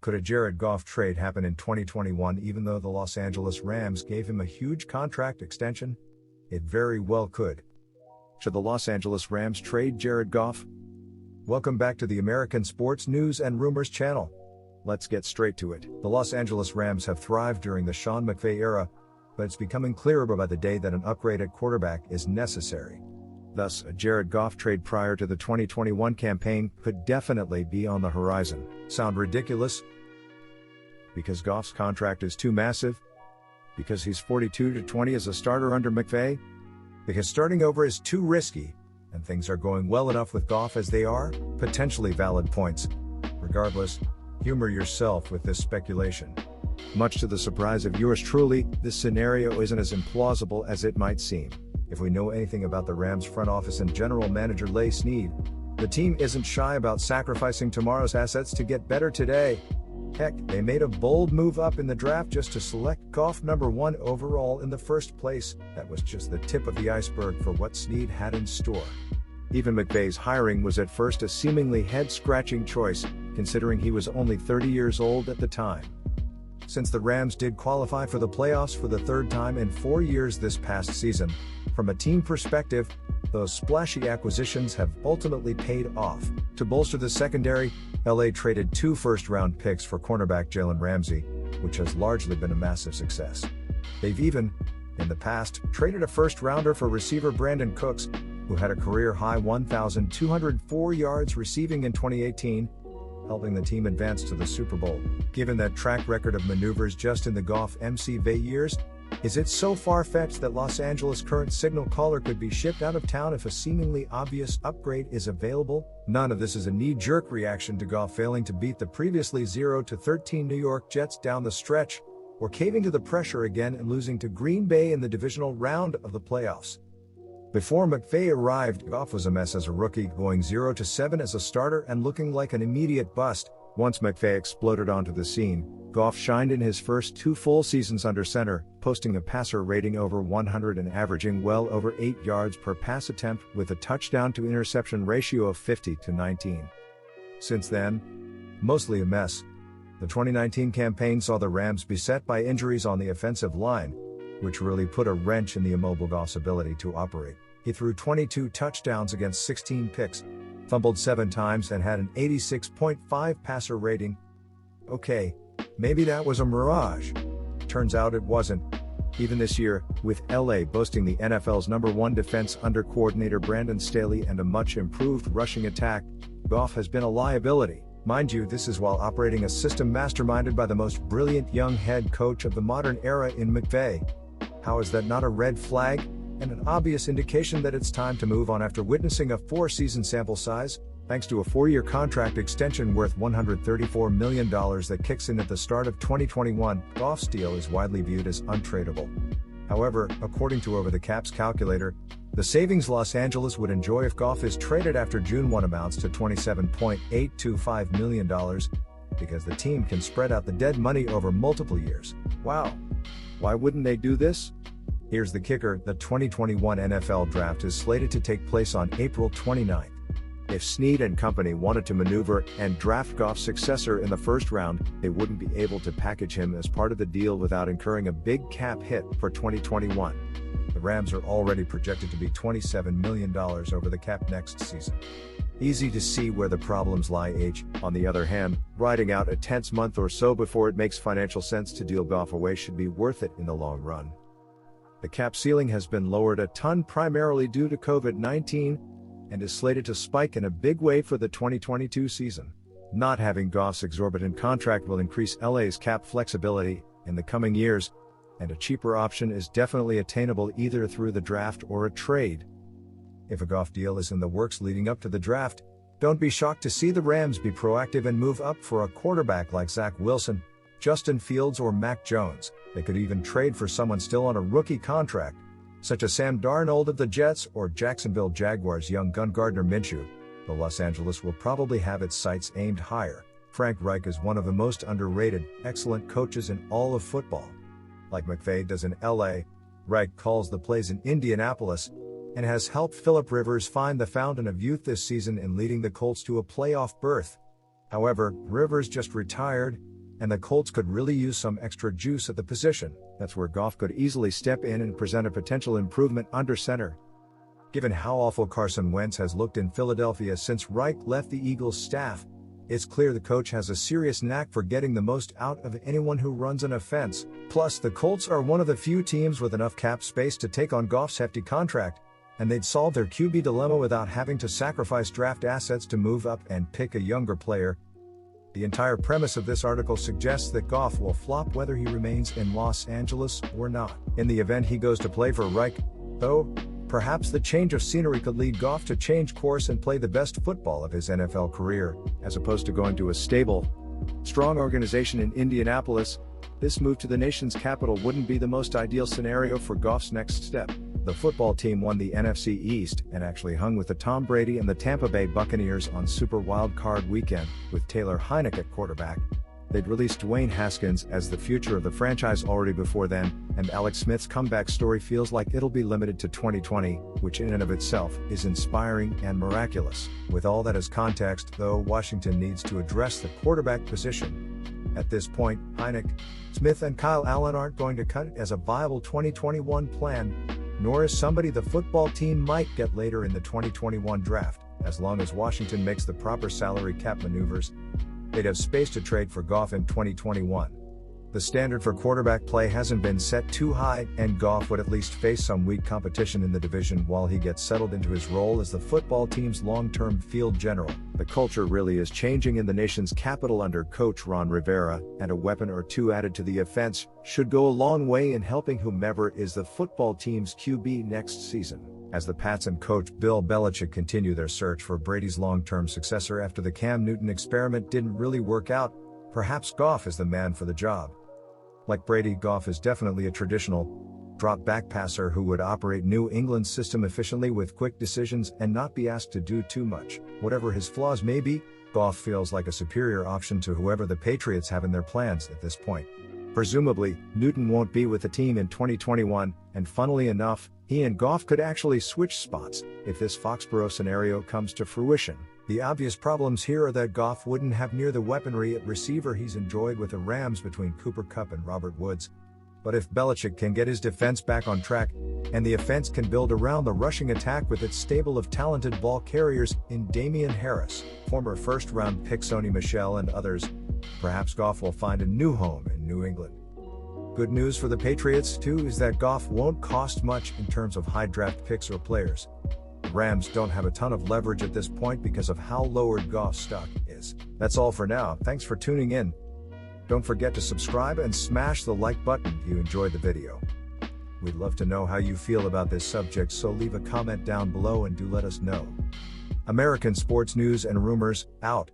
Could a Jared Goff trade happen in 2021 even though the Los Angeles Rams gave him a huge contract extension? It very well could. Should the Los Angeles Rams trade Jared Goff? Welcome back to the American Sports News and Rumors channel. Let's get straight to it. The Los Angeles Rams have thrived during the Sean McVay era, but it's becoming clearer by the day that an upgrade at quarterback is necessary. Thus, a Jared Goff trade prior to the 2021 campaign could definitely be on the horizon. Sound ridiculous? Because Goff's contract is too massive? Because he's 42-20 as a starter under McVay? Because starting over is too risky, and things are going well enough with Goff as they are? Potentially valid points. Regardless, humor yourself with this speculation. Much to the surprise of yours truly, this scenario isn't as implausible as it might seem. If we know anything about the Rams front office and general manager Les Snead, the team isn't shy about sacrificing tomorrow's assets to get better today. Heck, they made a bold move up in the draft just to select Goff number 1 overall in the first place. That was just the tip of the iceberg for what Snead had in store. Even McVay's hiring was at first a seemingly head-scratching choice, considering he was only 30 years old at the time. Since the Rams did qualify for the playoffs for the third time in 4 years this past season, from a team perspective, those splashy acquisitions have ultimately paid off. To bolster the secondary, LA traded 2 first-round picks for cornerback Jalen Ramsey, which has largely been a massive success. They've even, in the past, traded a first-rounder for receiver Brandon Cooks, who had a career-high 1,204 yards receiving in 2018, helping the team advance to the Super Bowl. Given that track record of maneuvers just in the Goff McVay years, is it so far-fetched that Los Angeles' current signal caller could be shipped out of town if a seemingly obvious upgrade is available? None of this is a knee-jerk reaction to Goff failing to beat the previously 0-13 New York Jets down the stretch, or caving to the pressure again and losing to Green Bay in the divisional round of the playoffs. Before McVay arrived, Goff was a mess as a rookie, going 0-7 as a starter and looking like an immediate bust. Once McVay exploded onto the scene, Goff shined in his first 2 full seasons under center, posting a passer rating over 100 and averaging well over 8 yards per pass attempt with a touchdown-to-interception ratio of 50-19. Since then, mostly a mess. The 2019 campaign saw the Rams beset by injuries on the offensive line, which really put a wrench in the immobile Goff's ability to operate. He threw 22 touchdowns against 16 picks, fumbled 7 times and had an 86.5 passer rating. Okay, maybe that was a mirage. Turns out it wasn't. Even this year, with LA boasting the NFL's number 1 defense under coordinator Brandon Staley and a much improved rushing attack, Goff has been a liability. Mind you, this is while operating a system masterminded by the most brilliant young head coach of the modern era in McVay. How is that not a red flag, and an obvious indication that it's time to move on after witnessing a 4-season sample size, thanks to a 4-year contract extension worth $134 million that kicks in at the start of 2021, Goff's deal is widely viewed as untradeable. However, according to Over the Cap's calculator, the savings Los Angeles would enjoy if Goff is traded after June 1 amounts to $27.825 million, because the team can spread out the dead money over multiple years. Wow. Why wouldn't they do this? Here's the kicker: the 2021 NFL Draft is slated to take place on April 29th. If Snead and company wanted to maneuver and draft Goff's successor in the first round, they wouldn't be able to package him as part of the deal without incurring a big cap hit for 2021. The Rams are already projected to be $27 million over the cap next season. Easy to see where the problems lie. On the other hand, riding out a tense month or so before it makes financial sense to deal Goff away should be worth it in the long run. The cap ceiling has been lowered a ton primarily due to COVID-19, and is slated to spike in a big way for the 2022 season. Not having Goff's exorbitant contract will increase LA's cap flexibility in the coming years, and a cheaper option is definitely attainable either through the draft or a trade. If a Goff deal is in the works leading up to the draft, don't be shocked to see the Rams be proactive and move up for a quarterback like Zach Wilson, Justin Fields or Mac Jones. They could even trade for someone still on a rookie contract, such as Sam Darnold of the Jets or Jacksonville Jaguars' young gun Gardner Minshew. The Los Angeles will probably have its sights aimed higher. Frank Reich is one of the most underrated, excellent coaches in all of football. Like McVay does in LA, Reich calls the plays in Indianapolis, and has helped Philip Rivers find the fountain of youth this season in leading the Colts to a playoff berth. However, Rivers just retired, and the Colts could really use some extra juice at the position. That's where Goff could easily step in and present a potential improvement under center. Given how awful Carson Wentz has looked in Philadelphia since Reich left the Eagles staff, it's clear the coach has a serious knack for getting the most out of anyone who runs an offense. Plus, the Colts are one of the few teams with enough cap space to take on Goff's hefty contract, and they'd solve their QB dilemma without having to sacrifice draft assets to move up and pick a younger player. The entire premise of this article suggests that Goff will flop whether he remains in Los Angeles or not. In the event he goes to play for Reich, though, perhaps the change of scenery could lead Goff to change course and play the best football of his NFL career, as opposed to going to a stable, strong organization in Indianapolis. This move to the nation's capital wouldn't be the most ideal scenario for Goff's next step. The football team won the NFC East and actually hung with the Tom Brady and the Tampa Bay Buccaneers on Super Wild Card weekend, with Taylor Heinicke at quarterback. They'd released Dwayne Haskins as the future of the franchise already before then, and Alex Smith's comeback story feels like it'll be limited to 2020, which in and of itself is inspiring and miraculous. With all that as context, though, Washington needs to address the quarterback position. At this point, Heinicke, Smith and Kyle Allen aren't going to cut it as a viable 2021 plan, nor is somebody the football team might get later in the 2021 draft. As long as Washington makes the proper salary cap maneuvers, they'd have space to trade for Goff in 2021. The standard for quarterback play hasn't been set too high, and Goff would at least face some weak competition in the division while he gets settled into his role as the football team's long-term field general. The culture really is changing in the nation's capital under Coach Ron Rivera, and a weapon or two added to the offense should go a long way in helping whomever is the football team's QB next season. As the Pats and coach Bill Belichick continue their search for Brady's long-term successor after the Cam Newton experiment didn't really work out, perhaps Goff is the man for the job. Like Brady, Goff is definitely a traditional, drop-back passer who would operate New England's system efficiently with quick decisions and not be asked to do too much. Whatever his flaws may be, Goff feels like a superior option to whoever the Patriots have in their plans at this point. Presumably, Newton won't be with the team in 2021, and funnily enough, he and Goff could actually switch spots if this Foxborough scenario comes to fruition. The obvious problems here are that Goff wouldn't have near the weaponry at receiver he's enjoyed with the Rams between Cooper Kupp and Robert Woods. But if Belichick can get his defense back on track, and the offense can build around the rushing attack with its stable of talented ball carriers in Damian Harris, former first-round pick Sony Michel and others, perhaps Goff will find a new home in New England. Good news for the Patriots, too, is that Goff won't cost much in terms of high draft picks or players. The Rams don't have a ton of leverage at this point because of how lowered Goff's stock is. That's all for now. Thanks for tuning in. Don't forget to subscribe and smash the like button if you enjoyed the video. We'd love to know how you feel about this subject, so leave a comment down below and do let us know. American sports news and rumors, out.